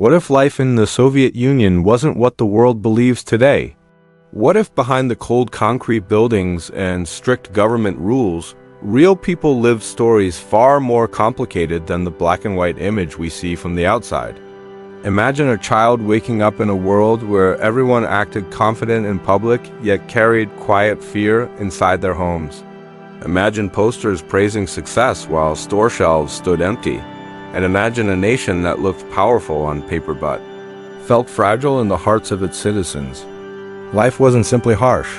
What if life in the Soviet Union wasn't what the world believes today? What if behind the cold concrete buildings and strict government rules, real people lived stories far more complicated than the black and white image we see from the outside? Imagine a child waking up in a world where everyone acted confident in public, yet carried quiet fear inside their homes. Imagine posters praising success while store shelves stood empty. And imagine a nation that looked powerful on paper but felt fragile in the hearts of its citizens. Life wasn't simply harsh.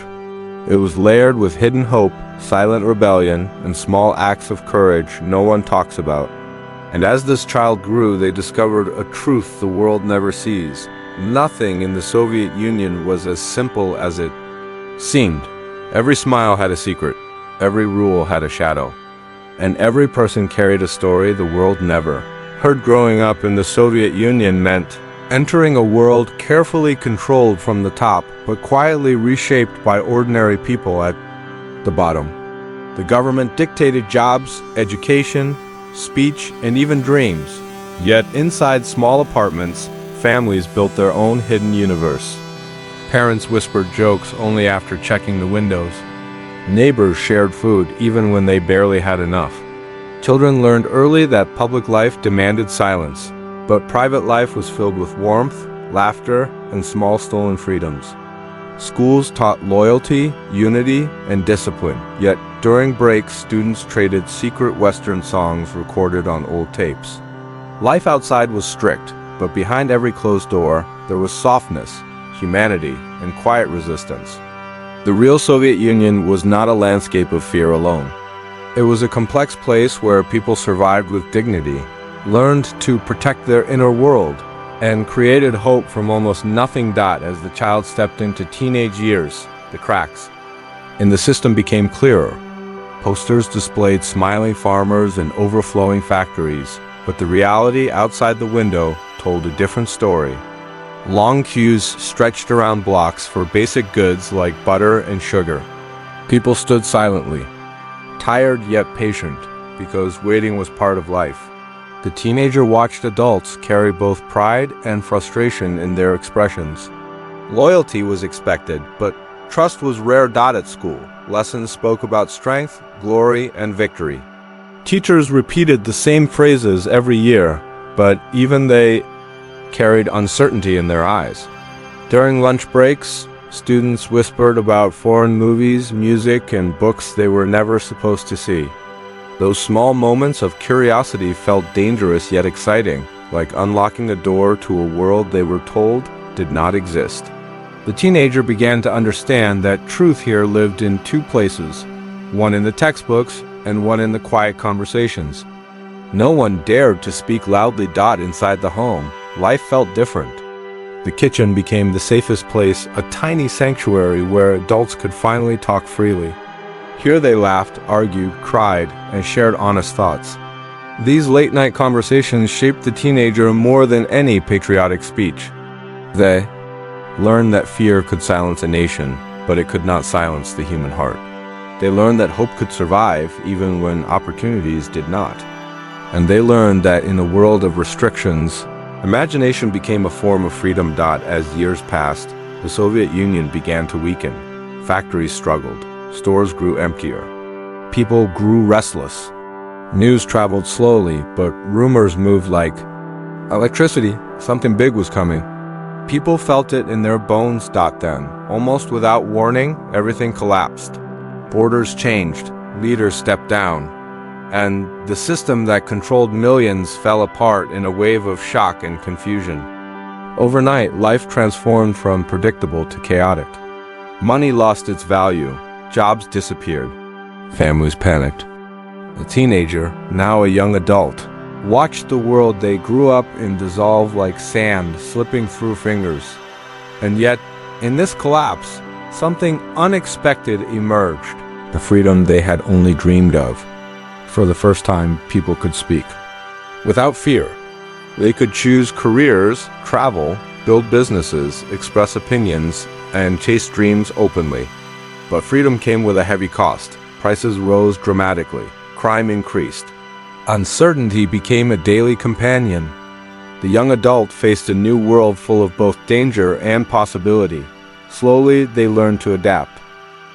It was layered with hidden hope, silent rebellion, and small acts of courage no one talks about. And as this child grew, they discovered a truth the world never sees. Nothing in the Soviet Union was as simple as it seemed. Every smile had a secret. Every rule had a shadow. And every person carried a story the world never heard. Growing up in the Soviet Union meant entering a world carefully controlled from the top, but quietly reshaped by ordinary people at the bottom. The government dictated jobs, education, speech, and even dreams. Yet inside small apartments, families built their own hidden universe. Parents whispered jokes only after checking the windows. Neighbors shared food even when they barely had enough. Children learned early that public life demanded silence, but private life was filled with warmth, laughter, and small stolen freedoms. Schools taught loyalty, unity, and discipline, yet during breaks, students traded secret Western songs recorded on old tapes. Life outside was strict, but behind every closed door, there was softness, humanity, and quiet resistance. The real Soviet Union was not a landscape of fear alone. It was a complex place where people survived with dignity, learned to protect their inner world, and created hope from almost nothing. As the child stepped into teenage years, the cracks in the system became clearer. Posters displayed smiling farmers and overflowing factories, but the reality outside the window told a different story. Long queues stretched around blocks for basic goods like butter and sugar. People stood silently, tired yet patient, because waiting was part of life. The teenager watched adults carry both pride and frustration in their expressions. Loyalty was expected, but trust was rare. At school, lessons spoke about strength, glory, and victory. Teachers repeated the same phrases every year, but even they carried uncertainty in their eyes. During lunch breaks, students whispered about foreign movies, music, and books they were never supposed to see. Those small moments of curiosity felt dangerous yet exciting, like unlocking a door to a world they were told did not exist. The teenager began to understand that truth here lived in two places, one in the textbooks and one in the quiet conversations. No one dared to speak loudly. Inside the home, life felt different. The kitchen became the safest place, a tiny sanctuary where adults could finally talk freely. Here they laughed, argued, cried, and shared honest thoughts. These late-night conversations shaped the teenager more than any patriotic speech. They learned that fear could silence a nation, but it could not silence the human heart. They learned that hope could survive even when opportunities did not. And they learned that in a world of restrictions, imagination became a form of freedom. As years passed, the Soviet Union began to weaken. Factories struggled. Stores grew emptier. People grew restless. News traveled slowly, but rumors moved like electricity. Something big was coming. People felt it in their bones. Then, almost without warning, everything collapsed. Borders changed. Leaders stepped down. And the system that controlled millions fell apart in a wave of shock and confusion. Overnight, life transformed from predictable to chaotic. Money lost its value. Jobs disappeared. Families panicked. A teenager, now a young adult, watched the world they grew up in dissolve like sand slipping through fingers. And yet, in this collapse, something unexpected emerged. The freedom they had only dreamed of. For the first time, people could speak without fear. They could choose careers, travel, build businesses, express opinions, and chase dreams openly. But freedom came with a heavy cost. Prices rose dramatically. Crime increased. Uncertainty became a daily companion. The young adult faced a new world full of both danger and possibility. Slowly, they learned to adapt.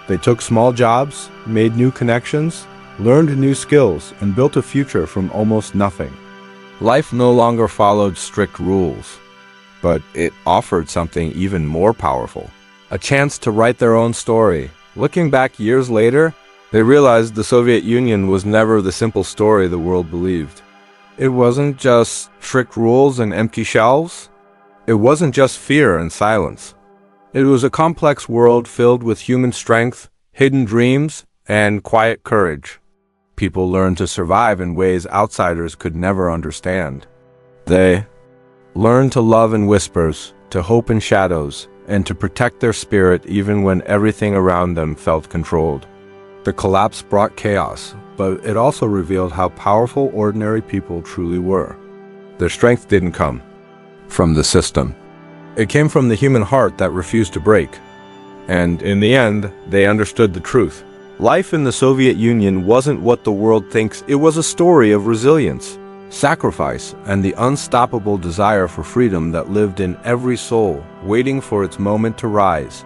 They took small jobs, made new connections, learned new skills, and built a future from almost nothing. Life no longer followed strict rules, but it offered something even more powerful, a chance to write their own story. Looking back years later, they realized the Soviet Union was never the simple story the world believed. It wasn't just strict rules and empty shelves. It wasn't just fear and silence. It was a complex world filled with human strength, hidden dreams, and quiet courage. People learned to survive in ways outsiders could never understand. They learned to love in whispers, to hope in shadows, and to protect their spirit even when everything around them felt controlled. The collapse brought chaos, but it also revealed how powerful ordinary people truly were. Their strength didn't come from the system. It came from the human heart that refused to break. And in the end, they understood the truth. Life in the Soviet Union wasn't what the world thinks. It was a story of resilience, sacrifice, and the unstoppable desire for freedom that lived in every soul, waiting for its moment to rise.